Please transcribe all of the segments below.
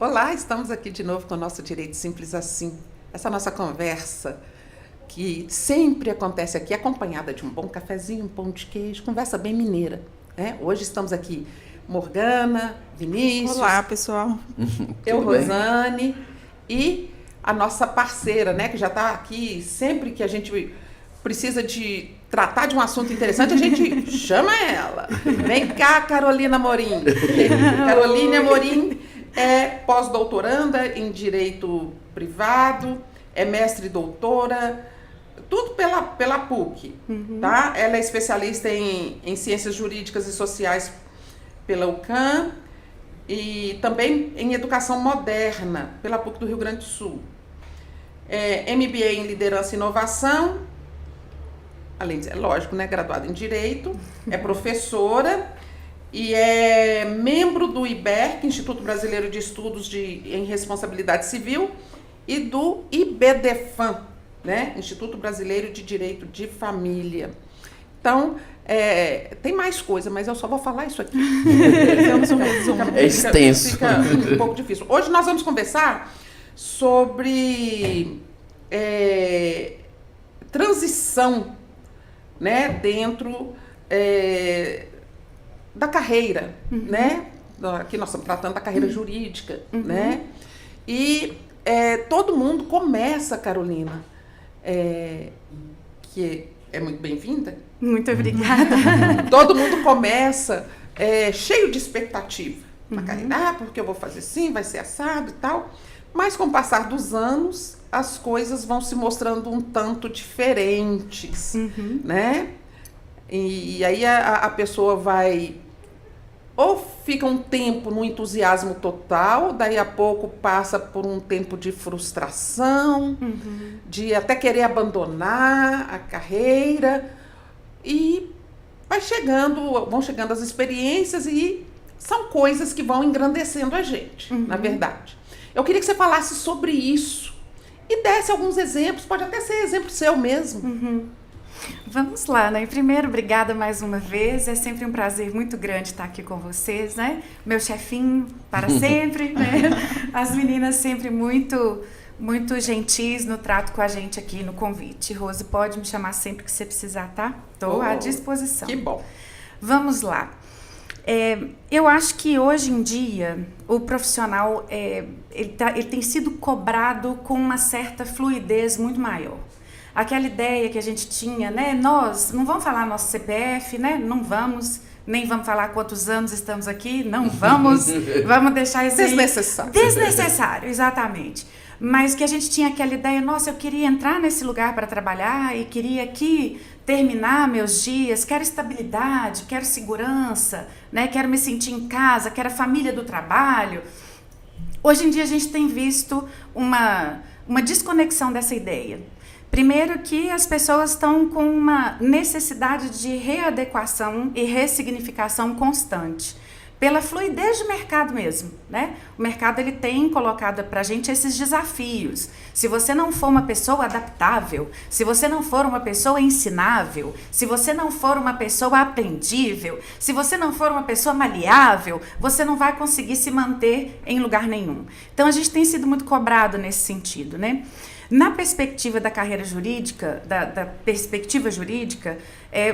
Olá, estamos aqui de novo com o nosso Direito Simples Assim. Essa nossa conversa que sempre acontece aqui, acompanhada de um bom cafezinho, um pão de queijo, conversa bem mineira, né? Hoje estamos aqui, Morgana, Vinícius. Olá, pessoal. Eu, Rosane, e a nossa parceira, né? Que já está aqui, sempre que a gente precisa de tratar de um assunto interessante, a gente chama ela. Vem cá, Carolina Amorim. Carolina Amorim é pós-doutoranda em Direito Privado, é mestre e doutora, tudo pela PUC, tá? Ela é especialista em Ciências Jurídicas e Sociais pela UCAM e também em Educação Moderna pela PUC do Rio Grande do Sul. É MBA em Liderança e Inovação, além de, lógico, né, graduada em Direito, é professora e é membro do IBERC, Instituto Brasileiro de Estudos em Responsabilidade Civil, e do IBDFAM, né, Instituto Brasileiro de Direito de Família. Então, tem mais coisa, mas eu só vou falar isso aqui. É extenso. Fica um pouco difícil. Hoje nós vamos conversar sobre transição, né, dentro da carreira, né? Aqui nós estamos tratando da carreira jurídica, né? E todo mundo começa, Carolina, que é muito bem-vinda. Muito obrigada. Todo mundo começa cheio de expectativa na carreira. Porque eu vou fazer assim, vai ser assado e tal. Mas com o passar dos anos, as coisas vão se mostrando um tanto diferentes, né? E aí a pessoa vai... Ou fica um tempo no entusiasmo total, daí a pouco passa por um tempo de frustração, de até querer abandonar a carreira, e vão chegando as experiências e são coisas que vão engrandecendo a gente, na verdade. Eu queria que você falasse sobre isso e desse alguns exemplos, pode até ser exemplo seu mesmo. Vamos lá, né? Primeiro, obrigada mais uma vez. É sempre um prazer muito grande estar aqui com vocês, né? Meu chefinho para sempre, né? As meninas sempre muito gentis no trato com a gente aqui no convite. Rose, pode me chamar sempre que você precisar, tá? Estou à disposição. Que bom. Vamos lá. Eu acho que hoje em dia o profissional ele tem sido cobrado com uma certa fluidez muito maior. Aquela ideia que a gente tinha, né? Nós não vamos falar nosso CPF, né? Não vamos, nem vamos falar quantos anos estamos aqui, não vamos, vamos deixar isso desnecessário. Desnecessário, exatamente. Mas que a gente tinha aquela ideia, nossa, eu queria entrar nesse lugar para trabalhar e queria aqui terminar meus dias, quero estabilidade, quero segurança, né? Quero me sentir em casa, quero a família do trabalho. Hoje em dia a gente tem visto uma desconexão dessa ideia. Primeiro que as pessoas estão com uma necessidade de readequação e ressignificação constante, pela fluidez de mercado mesmo, né? O mercado ele tem colocado para a gente esses desafios. Se você não for uma pessoa adaptável, se você não for uma pessoa ensinável, se você não for uma pessoa aprendível, se você não for uma pessoa maleável, você não vai conseguir se manter em lugar nenhum. Então a gente tem sido muito cobrado nesse sentido, né? Na perspectiva da carreira jurídica, da perspectiva jurídica,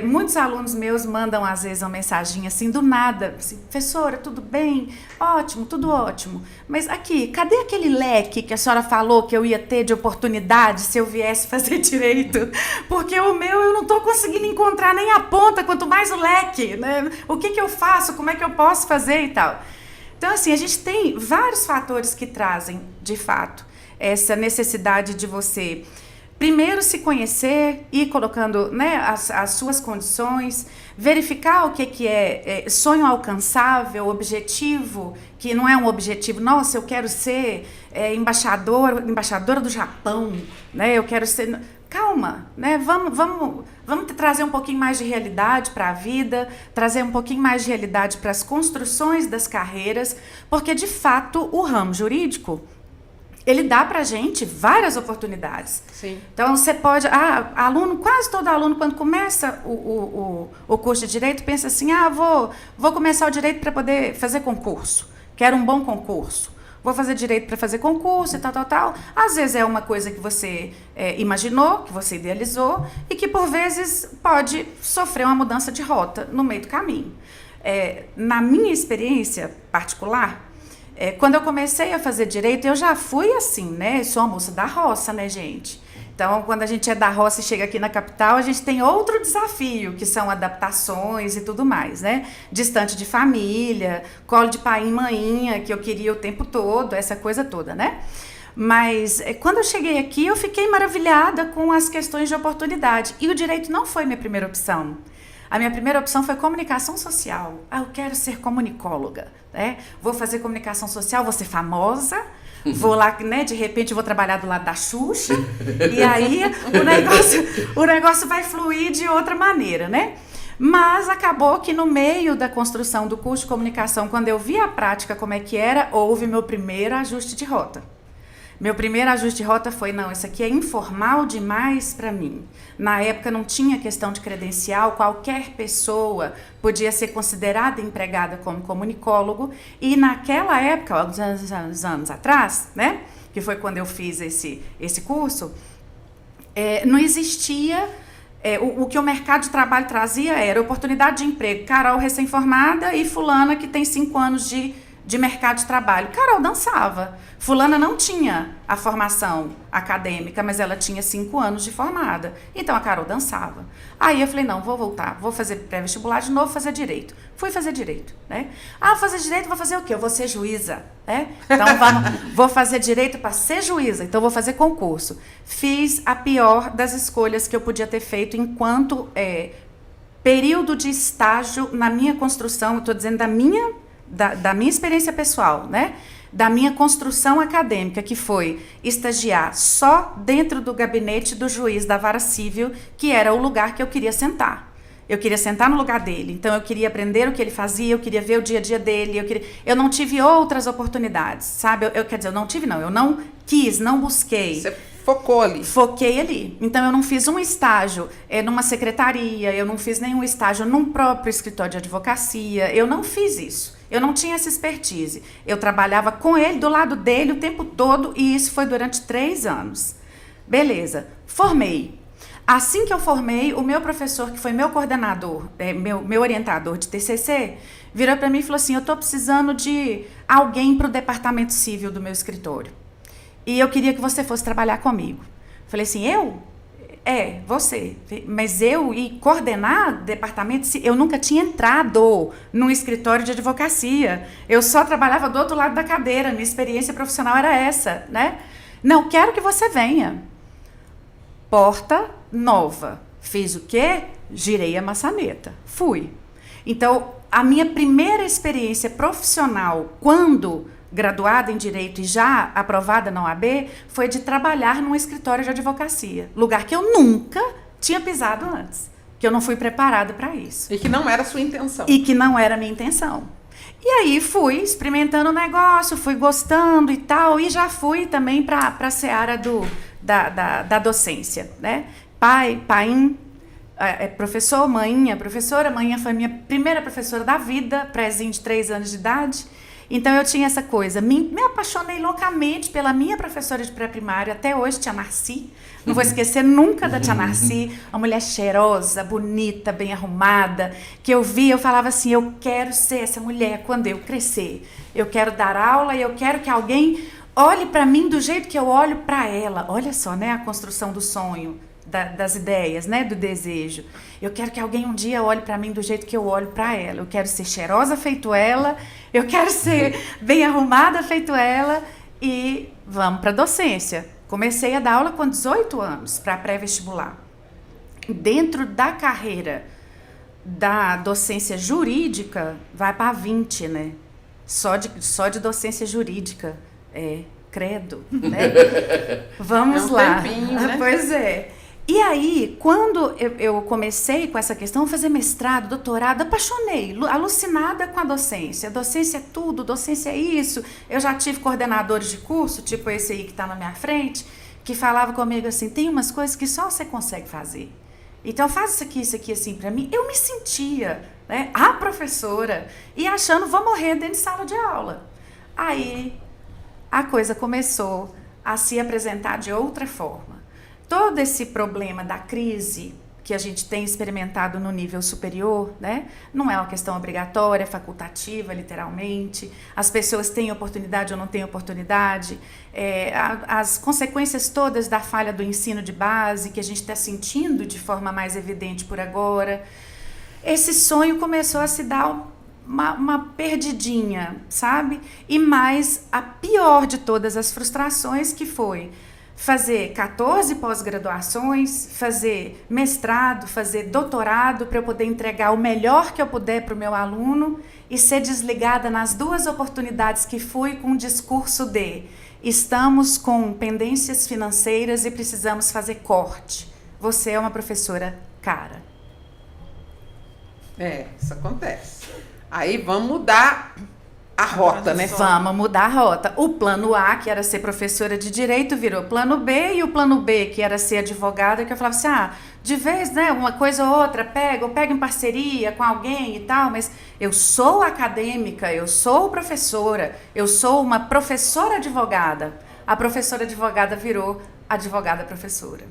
muitos alunos meus mandam às vezes uma mensagem assim do nada, assim, professora, tudo bem? Ótimo, tudo ótimo. Mas aqui, cadê aquele leque que a senhora falou que eu ia ter de oportunidade se eu viesse fazer direito? Porque o meu eu não estou conseguindo encontrar nem a ponta, quanto mais o leque, né? O que eu faço? Como é que eu posso fazer e tal? Então, assim, a gente tem vários fatores que trazem, de fato, essa necessidade de você primeiro se conhecer, ir colocando, né, as suas condições, verificar o que é sonho alcançável, objetivo, que não é um objetivo, nossa, eu quero ser embaixadora do Japão, né, eu quero ser... Calma, né? Vamos trazer um pouquinho mais de realidade para a vida, trazer um pouquinho mais de realidade para as construções das carreiras, porque, de fato, o ramo jurídico, ele dá pra gente várias oportunidades. Sim. Então, você pode... aluno, quase todo aluno, quando começa o curso de Direito, pensa assim, vou começar o Direito para poder fazer concurso. Quero um bom concurso. vou fazer direito para fazer concurso e tal. Às vezes é uma coisa que você imaginou, que você idealizou e que por vezes pode sofrer uma mudança de rota no meio do caminho. Na minha experiência particular, quando eu comecei a fazer direito, eu já fui assim, né? Eu sou uma moça da roça, né, gente? Então, quando a gente é da roça e chega aqui na capital, a gente tem outro desafio, que são adaptações e tudo mais, né? Distante de família, colo de pai e maninha, que eu queria o tempo todo, essa coisa toda, né? Mas quando eu cheguei aqui, eu fiquei maravilhada com as questões de oportunidade. E o direito não foi minha primeira opção. A minha primeira opção foi comunicação social. Eu quero ser comunicóloga, né? Vou fazer comunicação social, vou ser famosa. Vou lá, né, de repente vou trabalhar do lado da Xuxa, e aí o negócio vai fluir de outra maneira, né? Mas acabou que no meio da construção do curso de comunicação, quando eu vi a prática como é que era, houve meu primeiro ajuste de rota. Meu primeiro ajuste de rota foi, não, isso aqui é informal demais para mim. Na época não tinha questão de credencial, qualquer pessoa podia ser considerada empregada como comunicólogo. E naquela época, alguns anos atrás, né, que foi quando eu fiz esse curso, não existia... o que o mercado de trabalho trazia era oportunidade de emprego. Carol recém-formada e fulana que tem 5 anos de mercado de trabalho. Carol dançava. Fulana não tinha a formação acadêmica, mas ela tinha 5 anos de formada. Então, a Carol dançava. Aí eu falei, não, vou voltar, vou fazer pré-vestibular de novo, fazer direito. Fui fazer direito, né? Vou fazer direito, vou fazer o quê? Eu vou ser juíza, né? Então, vou fazer direito para ser juíza, então vou fazer concurso. Fiz a pior das escolhas que eu podia ter feito enquanto período de estágio na minha construção, estou dizendo da minha experiência pessoal, né? Da minha construção acadêmica, que foi estagiar só dentro do gabinete do juiz da vara civil, que era o lugar que eu queria sentar. Eu queria sentar no lugar dele, então eu queria aprender o que ele fazia, eu queria ver o dia a dia dele, eu não tive outras oportunidades, sabe? Quer dizer, eu não quis, não busquei. Você focou ali. Foquei ali. Então, eu não fiz um estágio numa secretaria, eu não fiz nenhum estágio num próprio escritório de advocacia, eu não fiz isso. Eu não tinha essa expertise. Eu trabalhava com ele, do lado dele, o tempo todo, e isso foi durante 3 anos. Beleza. Formei. Assim que eu formei, o meu professor, que foi meu coordenador, meu orientador de TCC, virou para mim e falou assim, eu estou precisando de alguém para o departamento civil do meu escritório. E eu queria que você fosse trabalhar comigo. Falei assim, eu? Você. Mas eu ir coordenar departamento, eu nunca tinha entrado num escritório de advocacia. Eu só trabalhava do outro lado da cadeira, minha experiência profissional era essa, né? Não, quero que você venha. Porta nova. Fiz o quê? Girei a maçaneta. Fui. Então, a minha primeira experiência profissional, quando graduada em Direito e já aprovada na OAB, foi de trabalhar num escritório de advocacia. Lugar que eu nunca tinha pisado antes. Que eu não fui preparada para isso. E que não era a sua intenção. E que não era a minha intenção. E aí fui experimentando o negócio, fui gostando e tal, e já fui também para a seara da docência, né? Paim, professor, maninha, professora. Maninha foi minha primeira professora da vida, prézinho de 3 anos de idade. Então, eu tinha essa coisa, me apaixonei loucamente pela minha professora de pré-primário, até hoje, tia Narci. Não vou esquecer nunca da tia Narci, uma mulher cheirosa, bonita, bem arrumada, que eu via, eu falava assim, eu quero ser essa mulher quando eu crescer. Eu quero dar aula e eu quero que alguém olhe para mim do jeito que eu olho para ela. Olha só, né, a construção do sonho. Das ideias, né, do desejo. Eu quero que alguém um dia olhe para mim do jeito que eu olho para ela. Eu quero ser cheirosa feito ela, eu quero ser bem arrumada feito ela e vamos para a docência. Comecei a dar aula com 18 anos para pré-vestibular. Dentro da carreira da docência jurídica, vai para 20, né? Só de docência jurídica. Credo, né? Vamos lá. Tempinho, né? Pois é. E aí, quando eu comecei com essa questão, fazer mestrado, doutorado, apaixonei, alucinada com a docência. Docência é tudo, docência é isso. Eu já tive coordenadores de curso, tipo esse aí que está na minha frente, que falava comigo assim, tem umas coisas que só você consegue fazer. Então, faz isso aqui assim para mim. Eu me sentia, né, a professora, e achando, vou morrer dentro de sala de aula. Aí, a coisa começou a se apresentar de outra forma. Todo esse problema da crise que a gente tem experimentado no nível superior, né? Não é uma questão obrigatória, facultativa, literalmente. As pessoas têm oportunidade ou não têm oportunidade. As consequências todas da falha do ensino de base, que a gente está sentindo de forma mais evidente por agora. Esse sonho começou a se dar uma perdidinha, sabe? E mais a pior de todas as frustrações, que foi fazer 14 pós-graduações, fazer mestrado, fazer doutorado para eu poder entregar o melhor que eu puder para o meu aluno e ser desligada nas 2 oportunidades que fui com um discurso de estamos com pendências financeiras e precisamos fazer corte. Você é uma professora cara. Isso acontece. Aí vamos mudar a rota, né? Vamos mudar a rota. O plano A, que era ser professora de direito, virou plano B, e o plano B, que era ser advogada, que eu falava assim, de vez, né, uma coisa ou outra, eu pego em parceria com alguém e tal, mas eu sou acadêmica, eu sou professora, eu sou uma professora advogada. A professora advogada virou advogada professora.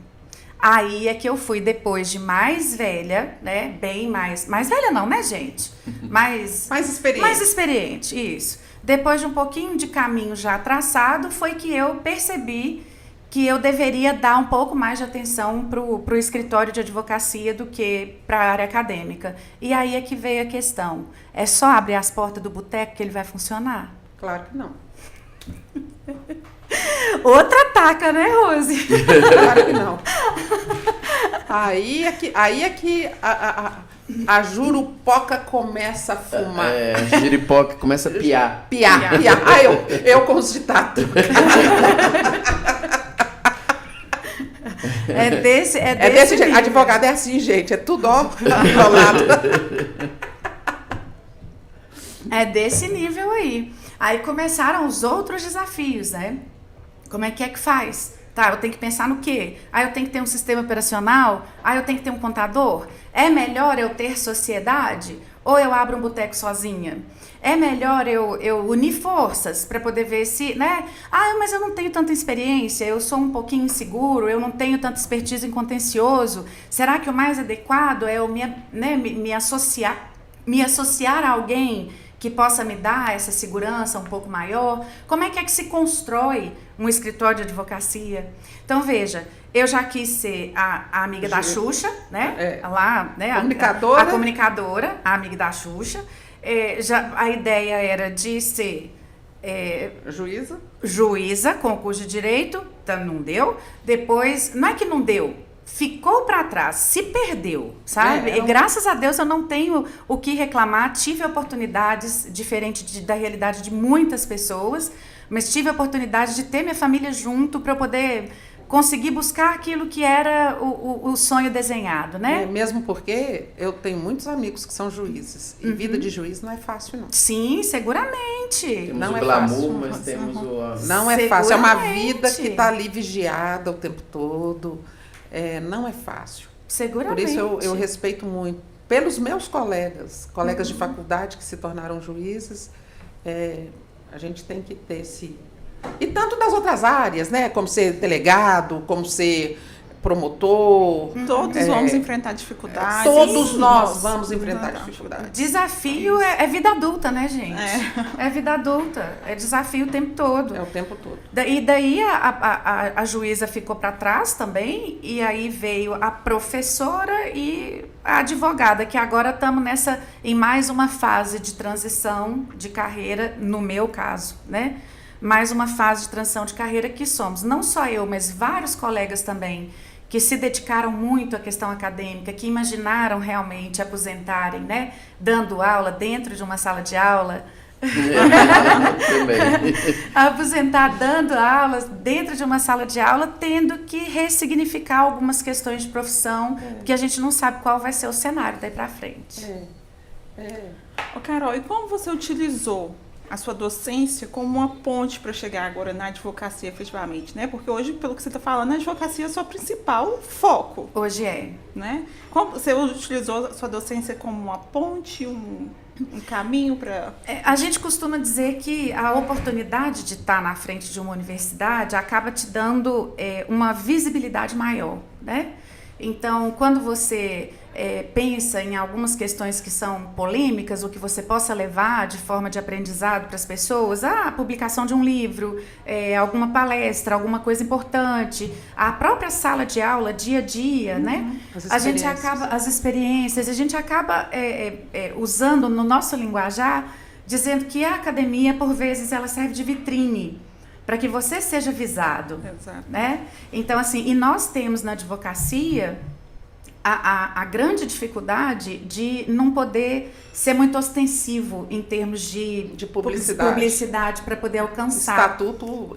Aí é que eu fui, depois de mais velha, né? Bem mais velha não, né, gente? Mais experiente. Mais experiente, isso. Depois de um pouquinho de caminho já traçado, foi que eu percebi que eu deveria dar um pouco mais de atenção pro escritório de advocacia do que para a área acadêmica. E aí é que veio a questão. É só abrir as portas do boteco que ele vai funcionar? Claro que não. Outra taca, né, Rose? Claro que não. Aí é que a jurupoca começa a fumar. A jiripoca começa a piar. Piar. Eu com os ditados. É desse jeito. Advogado é assim, gente. É tudo, ó, enrolado. É desse nível aí. Aí começaram os outros desafios, né? Como é que faz? Tá, eu tenho que pensar no quê? Eu tenho que ter um sistema operacional? Eu tenho que ter um contador? É melhor eu ter sociedade? Ou eu abro um boteco sozinha? É melhor eu unir forças para poder ver se, né? Mas eu não tenho tanta experiência, eu sou um pouquinho inseguro, eu não tenho tanta expertise em contencioso. Será que o mais adequado é eu me associar a alguém que possa me dar essa segurança um pouco maior? Como é que se constrói um escritório de advocacia? Então, veja, eu já quis ser a amiga da Xuxa, né? Lá, né? Comunicadora. A comunicadora, a amiga da Xuxa. A ideia era de ser juíza, concurso de direito, então não deu. Depois, não é que não deu, ficou para trás, se perdeu, sabe? E graças a Deus eu não tenho o que reclamar, tive oportunidades diferentes da realidade de muitas pessoas, mas tive a oportunidade de ter minha família junto para eu poder conseguir buscar aquilo que era o sonho desenhado, né? Mesmo porque eu tenho muitos amigos que são juízes, e vida de juiz não é fácil, não. Sim, seguramente. Temos não o é glamour, fácil. mas temos o... Não é fácil, é uma vida que está ali vigiada o tempo todo. Não é fácil. Seguramente. Por isso eu respeito muito. Pelos meus colegas de faculdade que se tornaram juízes, a gente tem que ter esse... E tanto das outras áreas, né? Como ser delegado, como ser promotor. Todos vamos enfrentar dificuldades. Todos nós vamos enfrentar dificuldades. Desafio é vida adulta, né, gente? É vida adulta. É desafio o tempo todo. É o tempo todo. E daí a juíza ficou para trás também, e aí veio a professora e a advogada, que agora estamos em mais uma fase de transição de carreira, no meu caso, né? Mais uma fase de transição de carreira que somos, não só eu, mas vários colegas também, que se dedicaram muito à questão acadêmica, que imaginaram realmente aposentarem, né? Dando aula dentro de uma sala de aula. Aposentar dando aulas dentro de uma sala de aula, tendo que ressignificar algumas questões de profissão, porque a gente não sabe qual vai ser o cenário daí para frente. Ô, Carol, e como você utilizou a sua docência como uma ponte para chegar agora na advocacia efetivamente, né? Porque hoje, pelo que você está falando, a advocacia é o seu principal foco. Hoje é. Né? Como você utilizou a sua docência como uma ponte, um caminho para... A gente costuma dizer que a oportunidade de estar na frente de uma universidade acaba te dando uma visibilidade maior, né? Então, quando você pensa em algumas questões que são polêmicas, ou que você possa levar de forma de aprendizado para as pessoas, a publicação de um livro, alguma palestra, alguma coisa importante, a própria sala de aula, dia a dia, né? A gente acaba, as experiências, a gente acaba usando no nosso linguajar, dizendo que a academia, por vezes, ela serve de vitrine, para que você seja visado. Exato. Né? Então, assim, e nós temos na advocacia a grande dificuldade de não poder ser muito ostensivo em termos de publicidade para poder alcançar. O estatuto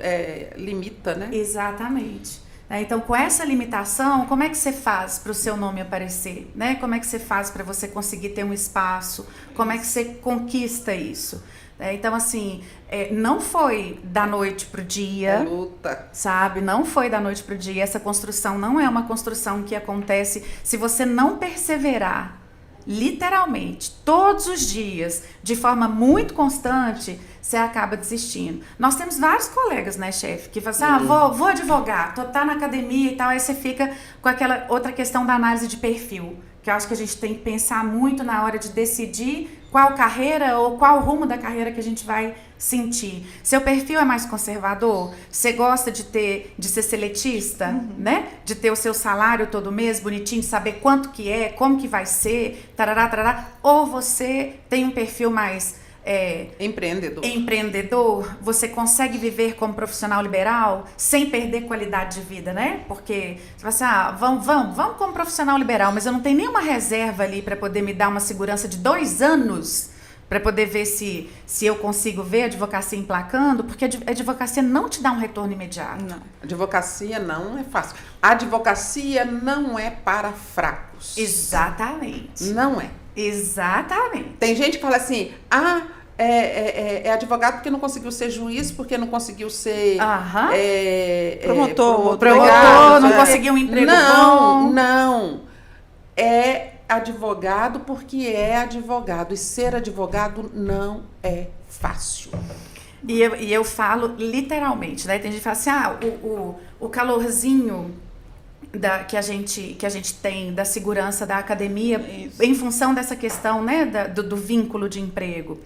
limita, né? Exatamente. Então, com essa limitação, como é que você faz para o seu nome aparecer? Né? Como é que você faz para você conseguir ter um espaço? Como é que você conquista isso? Então, assim, não foi da noite pro dia. É luta. Sabe? Não foi da noite pro dia. Essa construção não é uma construção que acontece se você não perseverar, literalmente, todos os dias, de forma muito constante, você acaba desistindo. Nós temos vários colegas, né, chefe, que falam assim, vou advogar, tá na academia e tal, aí você fica com aquela outra questão da análise de perfil, que eu acho que a gente tem que pensar muito na hora de decidir qual carreira ou qual rumo da carreira que a gente vai sentir. Seu perfil é mais conservador? Você gosta de ser seletista, né? De ter o seu salário todo mês bonitinho, saber quanto que é, como que vai ser, tarará, tarará. Ou você tem um perfil mais empreendedor, você consegue viver como profissional liberal sem perder qualidade de vida, né? Porque você fala assim, vamos como profissional liberal, mas eu não tenho nenhuma reserva ali para poder me dar uma segurança de 2 anos para poder ver se eu consigo ver a advocacia emplacando, porque a advocacia não te dá um retorno imediato. Não. Advocacia não é fácil. A advocacia não é para fracos. Exatamente. Não é. Exatamente. Tem gente que fala assim, é advogado porque não conseguiu ser juiz, porque não conseguiu ser promotor, não conseguiu um emprego bom. Não, é advogado porque é advogado, e ser advogado não é fácil. E eu falo literalmente, né? Tem gente que fala assim, o calorzinho que a gente tem da segurança da academia, isso, em função dessa questão, né, do vínculo de emprego.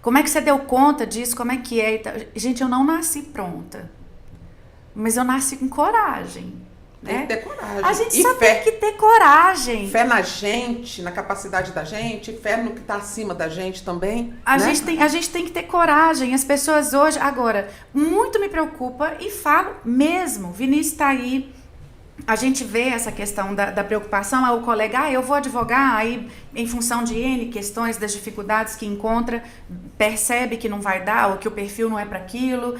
Como é que você deu conta disso? Como é que é? Gente, eu não nasci pronta, mas eu nasci com coragem. Tem que ter coragem. A gente só tem que ter coragem. Fé na gente, na capacidade da gente, fé no que está acima da gente também. A gente tem que ter coragem. As pessoas hoje, agora, muito me preocupa e falo mesmo. Vinícius está aí. A gente vê essa questão da preocupação, o colega, eu vou advogar, aí em função de N questões, das dificuldades que encontra, percebe que não vai dar, ou que o perfil não é para aquilo,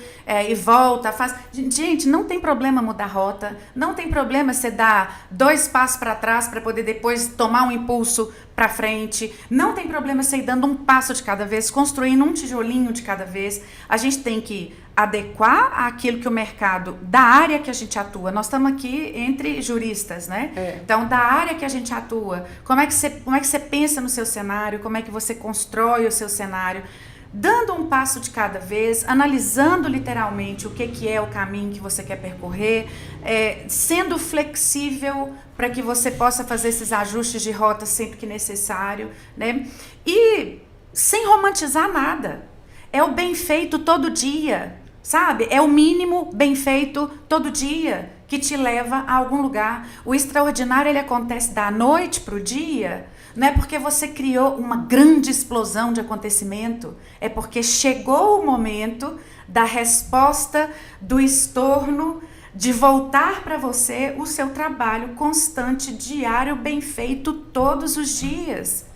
e volta, faz... Gente, não tem problema mudar rota, não tem problema você dar 2 passos para trás para poder depois tomar um impulso para frente, não tem problema você ir dando um passo de cada vez, construindo um tijolinho de cada vez. A gente tem que adequar aquilo que o mercado, da área que a gente atua, nós estamos aqui entre juristas, né? Então, da área que a gente atua, como é que você pensa no seu cenário, como é que você constrói o seu cenário, dando um passo de cada vez, analisando literalmente o que é o caminho que você quer percorrer, sendo flexível para que você possa fazer esses ajustes de rota sempre que necessário, né? E sem romantizar nada. É o bem feito todo dia, sabe? É o mínimo bem feito todo dia que te leva a algum lugar. O extraordinário, ele acontece da noite para o dia, não é porque você criou uma grande explosão de acontecimento, é porque chegou o momento da resposta, do estorno, de voltar para você o seu trabalho constante, diário, bem feito todos os dias.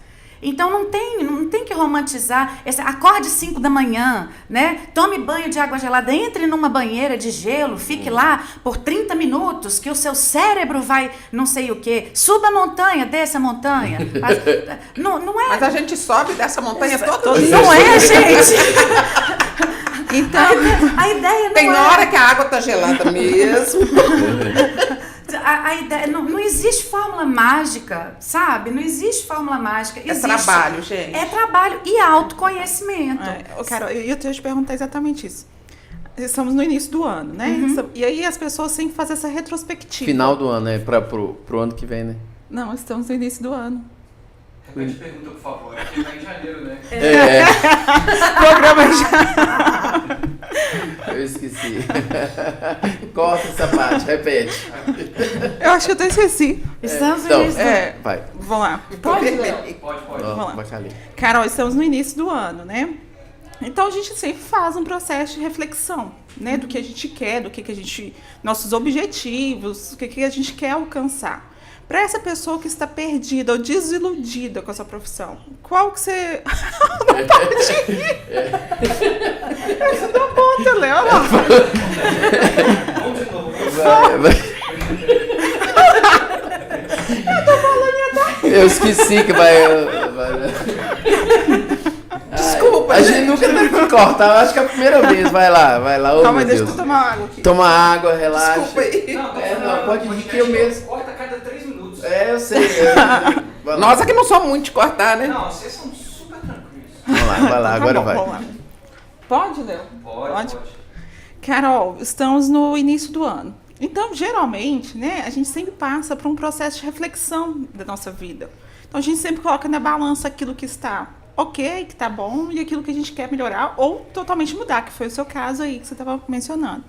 Então não tem que romantizar. Acorde 5 da manhã, né? Tome banho de água gelada, entre numa banheira de gelo, fique lá por 30 minutos, que o seu cérebro vai não sei o quê. Suba a montanha, desça a montanha. Não é. Mas a gente sobe dessa montanha todo dia. Não é, gente? Então, a ideia não tem hora que a água tá gelada mesmo. a ideia, não existe fórmula mágica, sabe? Não existe fórmula mágica. É trabalho, gente. É trabalho e autoconhecimento. Carol, eu ia te perguntar exatamente isso. Estamos no início do ano, né? E aí as pessoas têm que fazer essa retrospectiva. Final do ano, pro ano que vem, né? Não, estamos no início do ano. Repete a pergunta, por favor. Aqui tá em janeiro, né? Programa já. Eu esqueci. Corta essa parte, repete. Eu acho que eu até esqueci. Estamos no Então, início do ano. vai. Vamos lá. Pode. Vamos lá. Bacalhau. Carol, estamos no início do ano, né? Então a gente sempre faz um processo de reflexão, né? Do que a gente quer, do que a gente. Nossos objetivos, o que a gente quer alcançar. Para essa pessoa que está perdida ou desiludida com a sua profissão, qual que você. Não pode ir! Essa dá conta, Léo. Vamos de novo. Vai. Eu esqueci que vai. Desculpa, A gente nunca teve que cortar, eu acho que é a primeira vez. Vai lá. Oh, Calma, meu deixa Deus. eu tomar água aqui. Toma água, relaxa. Desculpa aí. Não, pode ir que eu mesmo. Corta a cada 3 minutos. Eu sei. Vai lá. Nós aqui não somos muito de cortar, né? Não, vocês são super tranquilos. Vai lá, Tá agora bom, vai. vamos lá. Pode, Léo? Pode. Carol, estamos no início do ano. Então, geralmente, né, a gente sempre passa por um processo de reflexão da nossa vida. Então, a gente sempre coloca na balança aquilo que está ok, que está bom, e aquilo que a gente quer melhorar ou totalmente mudar, que foi o seu caso aí que você estava mencionando.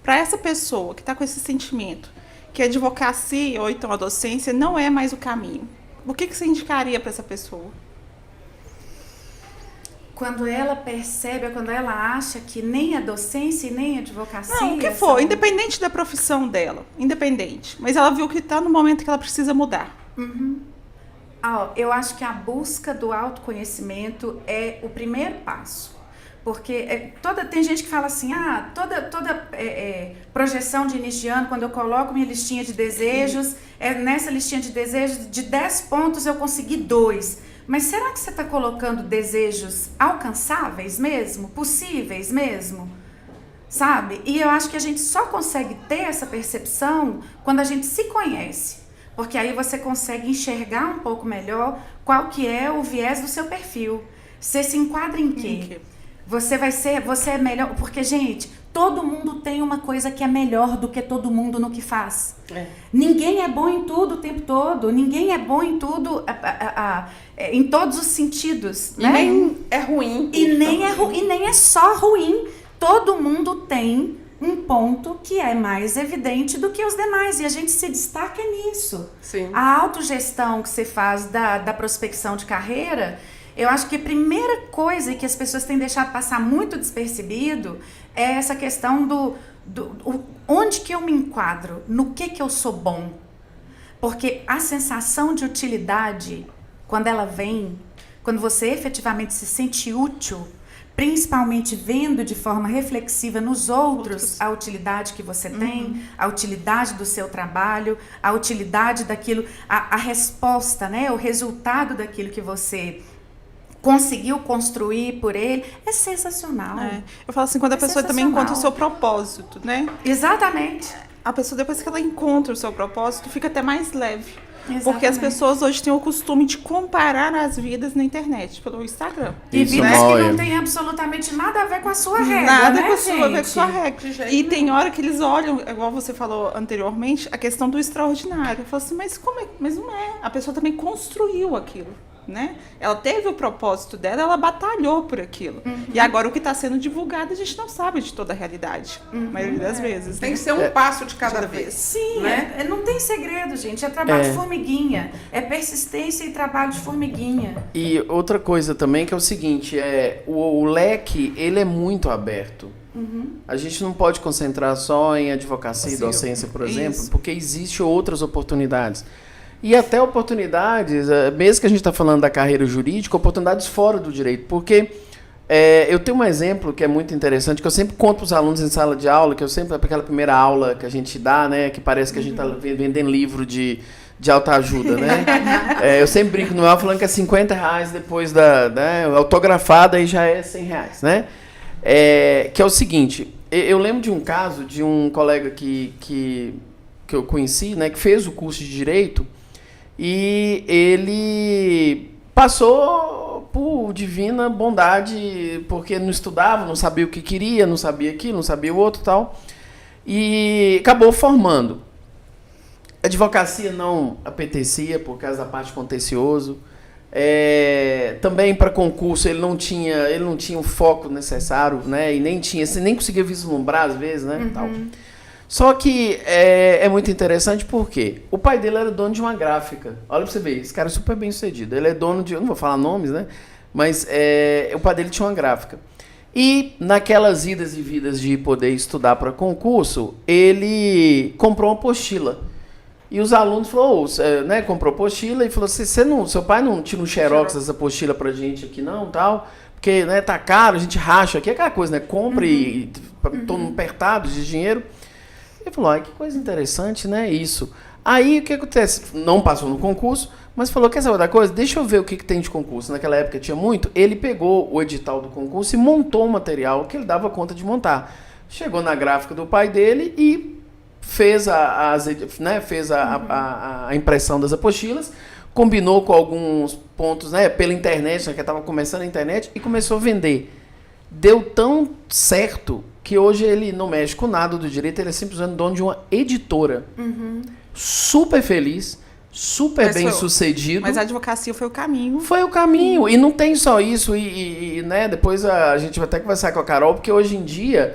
Para essa pessoa que está com esse sentimento, que a advocacia ou então a docência não é mais o caminho, o que você indicaria para essa pessoa? Quando ela percebe, quando ela acha que nem a docência e nem a advocacia... Não, o que for, independente da profissão dela, independente. Mas ela viu que está no momento que ela precisa mudar. Eu acho que a busca do autoconhecimento é o primeiro passo. Porque tem gente que fala assim, toda projeção de início de ano, quando eu coloco minha listinha de desejos, nessa listinha de desejos, de 10 pontos eu consegui 2. Mas será que você está colocando desejos alcançáveis mesmo? Possíveis mesmo? Sabe? E eu acho que a gente só consegue ter essa percepção quando a gente se conhece. Porque aí você consegue enxergar um pouco melhor qual que é o viés do seu perfil. Você se enquadra em quê? Você é melhor... Porque, gente, todo mundo tem uma coisa que é melhor do que todo mundo no que faz. Ninguém é bom em tudo o tempo todo. Ninguém é bom em tudo, em todos os sentidos. E né? nem é ruim. E nem é só ruim. Todo mundo tem um ponto que é mais evidente do que os demais. E a gente se destaca nisso. Sim. A autogestão que você faz da prospecção de carreira... Eu acho que a primeira coisa que as pessoas têm deixado passar muito despercebido é essa questão do onde que eu me enquadro, no que eu sou bom. Porque a sensação de utilidade, quando ela vem, quando você efetivamente se sente útil, principalmente vendo de forma reflexiva nos outros a utilidade que você tem, a utilidade do seu trabalho, a utilidade daquilo, a resposta, né, o resultado daquilo que você conseguiu construir por ele, é sensacional. Eu falo assim, quando a pessoa também encontra o seu propósito, né? Exatamente. A pessoa, depois que ela encontra o seu propósito, fica até mais leve. Exatamente. Porque as pessoas hoje têm o costume de comparar as vidas na internet, pelo Instagram. E Isso vidas que mói. não tem absolutamente nada a ver com a sua regra, Nada né, com a sua, gente? com a sua regra. E tem hora que eles olham, igual você falou anteriormente, a questão do extraordinário. Eu falo assim, mas como é? Mas não é. A pessoa também construiu aquilo. Né? Ela teve o propósito dela, ela batalhou por aquilo. E agora o que está sendo divulgado, a gente não sabe de toda a realidade, a maioria das vezes. Tem né? que ser um passo de cada vez. Sim, né? não tem segredo, gente. É trabalho de formiguinha. É persistência e trabalho de formiguinha. E outra coisa também que é o seguinte, o leque, ele é muito aberto. A gente não pode concentrar só em advocacia e docência, por exemplo, Isso. porque existem outras oportunidades. E até oportunidades, mesmo que a gente está falando da carreira jurídica, oportunidades fora do direito. Porque eu tenho um exemplo que é muito interessante, que eu sempre conto para os alunos em sala de aula, que eu sempre, aquela primeira aula que a gente dá, né, que parece que a gente está vendendo livro de autoajuda, né? Eu sempre brinco no aula falando que é R$50 depois autografada e já é R$100, né? Que é o seguinte, eu lembro de um caso de um colega que que eu conheci, né, que fez o curso de Direito, e ele passou por divina bondade, porque não estudava, não sabia o que queria, não sabia aquilo, não sabia o outro e tal, e acabou formando. A advocacia não apetecia por causa da parte contencioso. Também para concurso ele não tinha o foco necessário, né? E nem conseguia vislumbrar às vezes, né? Tal. Só que é muito interessante porque o pai dele era dono de uma gráfica. Olha para você ver, esse cara é super bem sucedido. Ele é dono de, eu não vou falar nomes, né? Mas o pai dele tinha uma gráfica. E naquelas idas e vidas de poder estudar para concurso, ele comprou uma apostila. E os alunos falaram, né, comprou apostila e falou assim, seu pai não tira um xerox dessa apostila pra gente aqui não, tal, porque, né, tá caro, a gente racha aqui, aquela coisa, né, compra e todo mundo apertado de dinheiro. Ele falou, que coisa interessante, né, isso. Aí, o que acontece? Não passou no concurso, mas falou, quer saber da coisa? Deixa eu ver o que tem de concurso. Naquela época tinha muito. Ele pegou o edital do concurso e montou o material que ele dava conta de montar. Chegou na gráfica do pai dele e fez a impressão das apostilas, combinou com alguns pontos, né, pela internet, né, que estava começando a internet, e começou a vender. Deu tão certo que hoje ele não mexe com nada do direito, ele é simplesmente dono de uma editora. Super feliz, super bem sucedido. Mas a advocacia foi o caminho. Foi o caminho. E não tem só isso. Né, depois a gente vai até conversar com a Carol, porque hoje em dia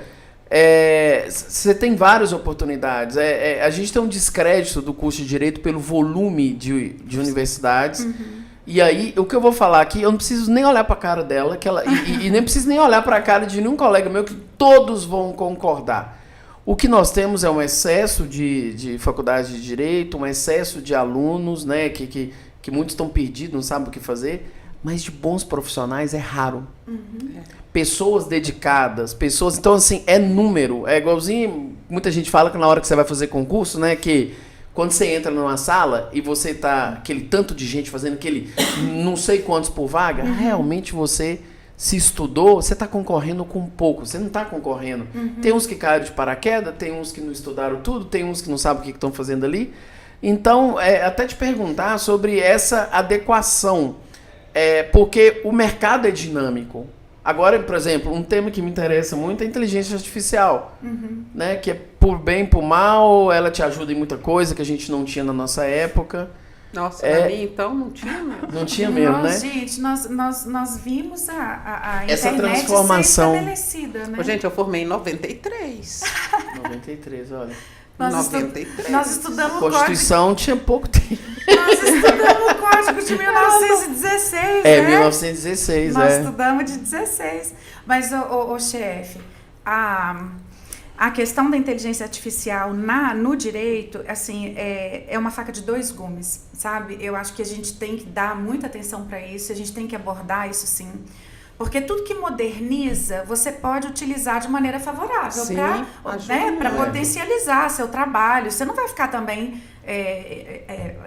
você tem várias oportunidades. A gente tem um descrédito do curso de Direito pelo volume de universidades. E aí, o que eu vou falar aqui, eu não preciso nem olhar para a cara dela, e nem preciso nem olhar para a cara de nenhum colega meu, que todos vão concordar. O que nós temos é um excesso de faculdade de Direito, um excesso de alunos, né, que muitos estão perdidos, não sabem o que fazer, mas de bons profissionais é raro. Pessoas dedicadas, pessoas... Então, assim, é número. É igualzinho... Muita gente fala que na hora que você vai fazer concurso, né, que quando você entra numa sala e você tá... Aquele tanto de gente fazendo aquele não sei quantos por vaga, realmente você se estudou, você está concorrendo com pouco. Você não está concorrendo. Tem uns que caíram de paraquedas, tem uns que não estudaram tudo, tem uns que não sabem o que estão fazendo ali. Então, até te perguntar sobre essa adequação. Porque o mercado é dinâmico. Agora, por exemplo, um tema que me interessa muito é a inteligência artificial, né? Que é por bem, por mal, ela te ajuda em muita coisa que a gente não tinha na nossa época. Nossa, na minha, então, não tinha mesmo. Não tinha mesmo, né? Gente, nós vimos a essa internet transformação. ser estabelecida, né? Gente, eu formei em 93. 93, olha. Nós estudamos a Constituição tinha pouco tempo. Nós estudamos o Código de 1916, né? 1916, Nós estudamos de 16. Mas, chefe, a questão da inteligência artificial no direito, assim, é uma faca de dois gumes, sabe? Eu acho que a gente tem que dar muita atenção para isso, a gente tem que abordar isso, sim. Porque tudo que moderniza, você pode utilizar de maneira favorável para potencializar seu trabalho. Você não vai ficar também,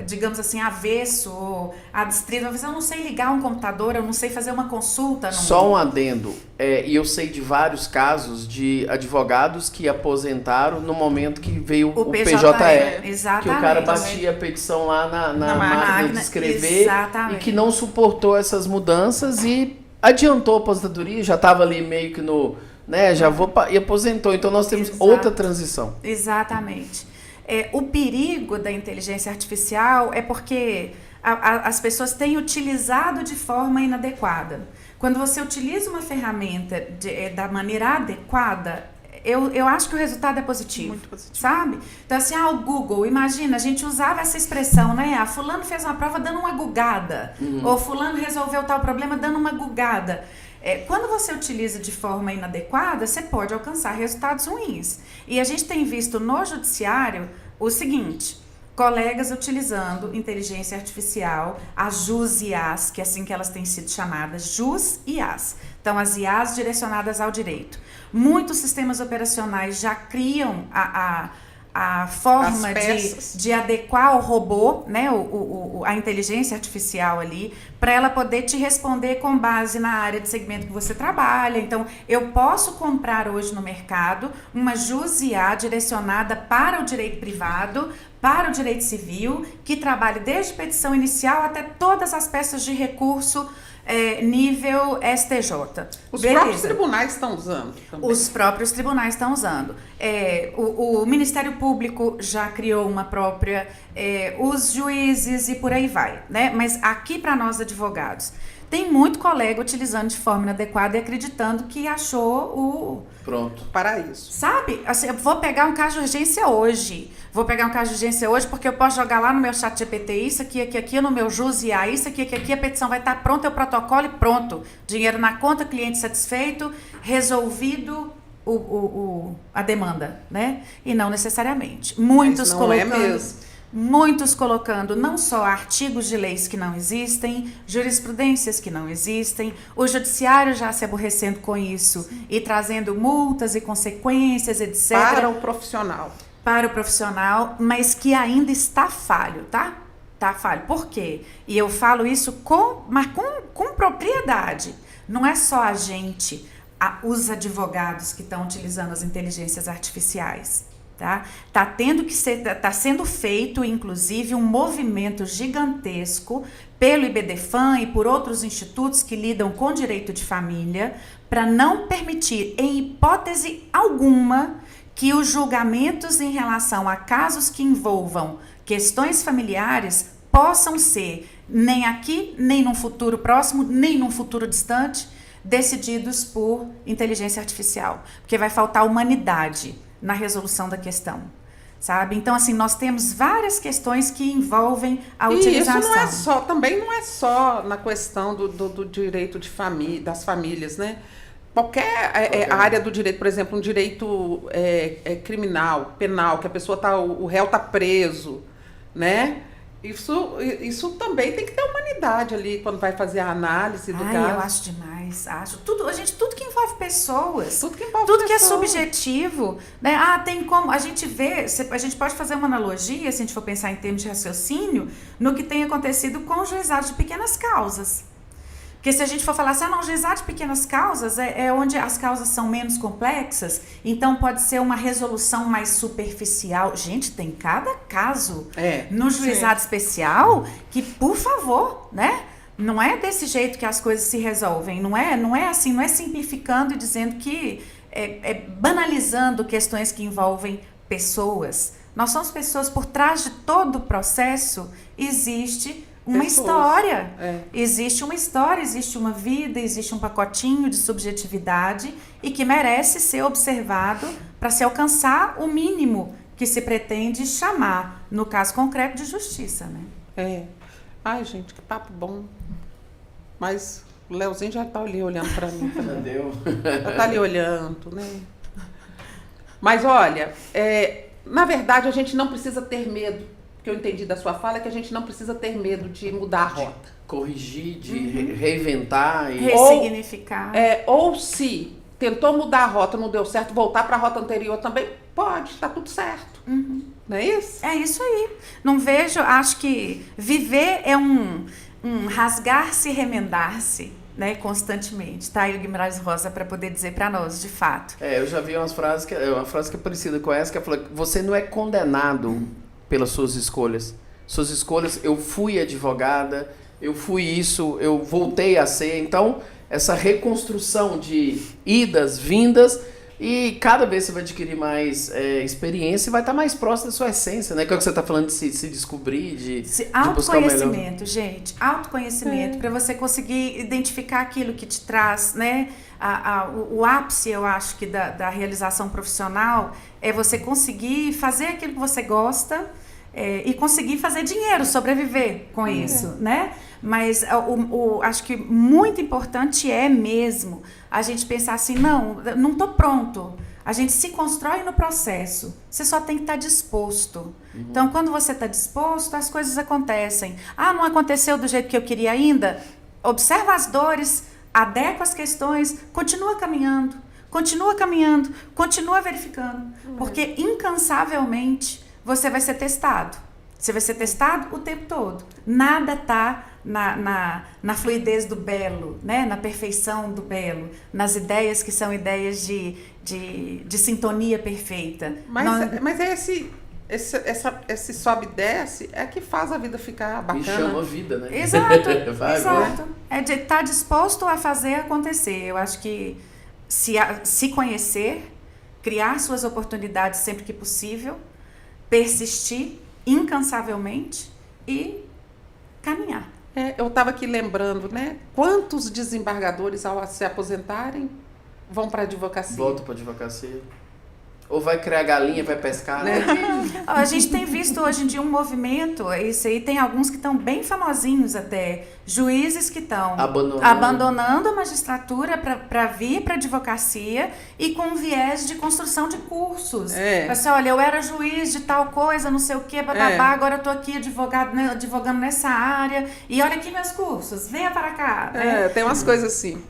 digamos assim, avesso ou adstrito. Eu não sei ligar um computador, eu não sei fazer uma consulta. Só um adendo. E eu sei de vários casos de advogados que aposentaram no momento que veio o PJE. Exatamente. Que o cara batia a petição lá na máquina de escrever. Exatamente. E que não suportou essas mudanças e adiantou a aposentadoria, já estava ali meio que no... né, e aposentou. Então, nós temos outra transição. Exatamente. O perigo da inteligência artificial é porque as pessoas têm utilizado de forma inadequada. Quando você utiliza uma ferramenta da maneira adequada, eu acho que o resultado é positivo. Muito positivo. Sabe? Então, assim, o Google, imagina, a gente usava essa expressão, né? Fulano fez uma prova dando uma gugada. Ou fulano resolveu tal problema dando uma gugada. Quando você utiliza de forma inadequada, você pode alcançar resultados ruins. E a gente tem visto no judiciário o seguinte: colegas utilizando inteligência artificial, as JUS e IAs, que é assim que elas têm sido chamadas, JUS e IAs. Então, as IAs direcionadas ao direito. Muitos sistemas operacionais já criam a forma As peças. de adequar o robô, né, a inteligência artificial ali, para ela poder te responder com base na área de segmento que você trabalha. Então, eu posso comprar hoje no mercado uma JUS-IA direcionada para o direito privado, para o direito civil, que trabalhe desde petição inicial até todas as peças de recurso nível STJ. Os Beleza. próprios tribunais estão usando também. Os próprios tribunais estão usando. O Ministério Público já criou uma própria, os juízes e por aí vai, né? Mas aqui para nós advogados, tem muito colega utilizando de forma inadequada e acreditando que achou o... Pronto. Para isso. Sabe? Assim, eu vou pegar um caso de urgência hoje. Porque eu posso jogar lá no meu chat GPT isso aqui, no meu JUS-IA, isso aqui, a petição vai estar pronta, é o protocolo e pronto. Dinheiro na conta, cliente satisfeito, resolvido a demanda, né? E não necessariamente. Mas não é mesmo. Muitos colocando não só artigos de leis que não existem, jurisprudências que não existem, o judiciário já se aborrecendo com isso e trazendo multas e consequências, etc. Para o profissional. Para o profissional, mas que ainda está falho, tá? Tá falho. Por quê? E eu falo isso com propriedade. Não é só a gente, os advogados que estão utilizando as inteligências artificiais. Tá tá sendo feito, inclusive, um movimento gigantesco pelo IBDFAM e por outros institutos que lidam com direito de família para não permitir, em hipótese alguma, que os julgamentos em relação a casos que envolvam questões familiares possam ser, nem aqui, nem num futuro próximo, nem num futuro distante, decididos por inteligência artificial, porque vai faltar humanidade na resolução da questão, sabe? Então, assim, nós temos várias questões que envolvem a utilização. E isso também não é só na questão do direito de das famílias, né? Qualquer área do direito, por exemplo, um direito criminal, penal, que a pessoa o réu está preso, né? Isso também tem que ter humanidade ali quando vai fazer a análise do caso. Eu acho demais, tudo que envolve pessoas, tudo que envolve tudo pessoas. Que é subjetivo, né? Tem como a gente pode fazer uma analogia, se a gente for pensar em termos de raciocínio, no que tem acontecido com o juizado de pequenas causas. Porque se a gente for falar assim, não, juizado de pequenas causas é onde as causas são menos complexas, então pode ser uma resolução mais superficial. Gente, tem cada caso no juizado especial que, por favor, né? Não é desse jeito que as coisas se resolvem, não é assim, não é simplificando e dizendo que banalizando questões que envolvem pessoas. Nós somos pessoas, por trás de todo o processo existe uma história. Existe uma história, existe uma vida, existe um pacotinho de subjetividade e que merece ser observado para se alcançar o mínimo que se pretende chamar, no caso concreto, de justiça, né? Ai, gente, que papo bom. Mas o Leozinho já tá ali olhando para mim. Já tá ali olhando, né? Mas olha, na verdade a gente não precisa ter medo. Que eu entendi da sua fala é que a gente não precisa ter medo de mudar a rota. Corrigir, de reinventar e ressignificar. Ou se tentou mudar a rota, não deu certo, voltar para a rota anterior também pode, tá tudo certo. Não é isso? É isso aí. Não vejo, acho que viver é um rasgar-se e remendar-se, né, constantemente, tá? E o Guimarães Rosa para poder dizer para nós, de fato. Eu já vi uma frase que é parecida com essa, que fala que você não é condenado pelas suas escolhas. Suas escolhas, eu fui advogada, eu fui isso, eu voltei a ser. Então, essa reconstrução de idas, vindas, e cada vez você vai adquirir mais experiência e vai estar mais próximo da sua essência, né? Que é o que você está falando de se descobrir, de buscar o melhor. Autoconhecimento, gente. Autoconhecimento, para você conseguir identificar aquilo que te traz, né? O ápice, eu acho, que da realização profissional é você conseguir fazer aquilo que você gosta e conseguir fazer dinheiro, sobreviver com isso, né? Mas acho que muito importante mesmo a gente pensar assim, não estou pronto. A gente se constrói no processo. Você só tem que estar disposto. Então, quando você está disposto, as coisas acontecem. Não aconteceu do jeito que eu queria ainda? Observa as dores, adequa as questões, continua caminhando. Continua caminhando, continua verificando, porque incansavelmente você vai ser testado. Você vai ser testado o tempo todo. Nada está na fluidez do belo, né? Na perfeição do belo, nas ideias que são ideias de sintonia perfeita. Mas é esse sobe e desce é que faz a vida ficar bacana. Me chama vida, né? Exato, Vai, exato. É de estar disposto a fazer acontecer. Eu acho que se conhecer, criar suas oportunidades sempre que possível, persistir incansavelmente e caminhar. Eu estava aqui lembrando, né? Quantos desembargadores, ao se aposentarem, vão para a advocacia? Volta para advocacia. Ou vai criar galinha, vai pescar, né? A gente tem visto hoje em dia um movimento, isso aí tem alguns que estão bem famosinhos até, juízes que estão abandonando a magistratura para vir para a advocacia e com um viés de construção de cursos. Assim, olha, eu era juiz de tal coisa, não sei o quê, bababá, agora eu estou aqui advogando nessa área e olha aqui meus cursos, venha para cá. Tem umas coisas assim.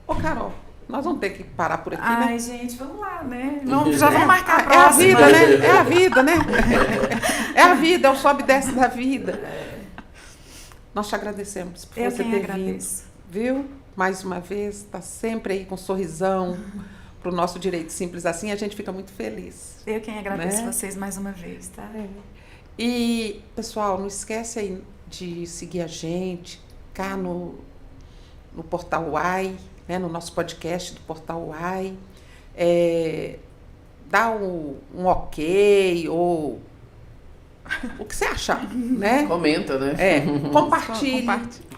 Ô, Carol, nós vamos ter que parar por aqui, né? Ai, gente, vamos lá, né? Já vamos marcar a próxima. É a vida, né? É a vida, né? É a vida, é o sobe e desce da vida. Nós te agradecemos por você ter vindo. Viu? Mais uma vez, está sempre aí com um sorrisão para o nosso Direito Simples assim, a gente fica muito feliz. Eu quem agradeço vocês mais uma vez, tá? E, pessoal, não esquece aí de seguir a gente cá no Portal UAI, né, no nosso podcast do Portal UAI, dá um ok, ou o que você achar, né? Comenta, né?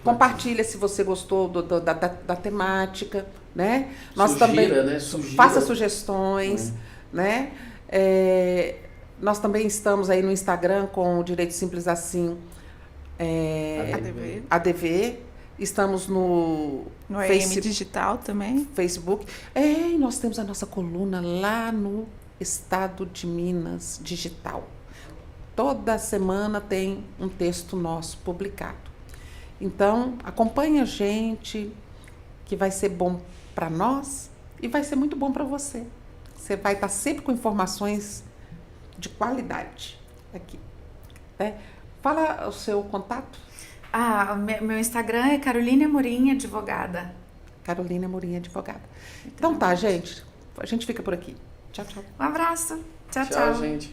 Compartilha se você gostou da temática, né? Nós Sugira, também, né? Sugira. Faça sugestões, né? Nós também estamos aí no Instagram com o Direito Simples Assim, ADV. Estamos no AM Digital também. Facebook. E nós temos a nossa coluna lá no Estado de Minas Digital. Toda semana tem um texto nosso publicado. Então, acompanhe a gente, que vai ser bom para nós e vai ser muito bom para você. Você vai estar sempre com informações de qualidade aqui. Né? Fala o seu contato. Meu Instagram é Carolina Amorim, advogada. Carolina Amorim, advogada. Então tá, gente. A gente fica por aqui. Tchau, tchau. Um abraço. Tchau, Tchau, gente.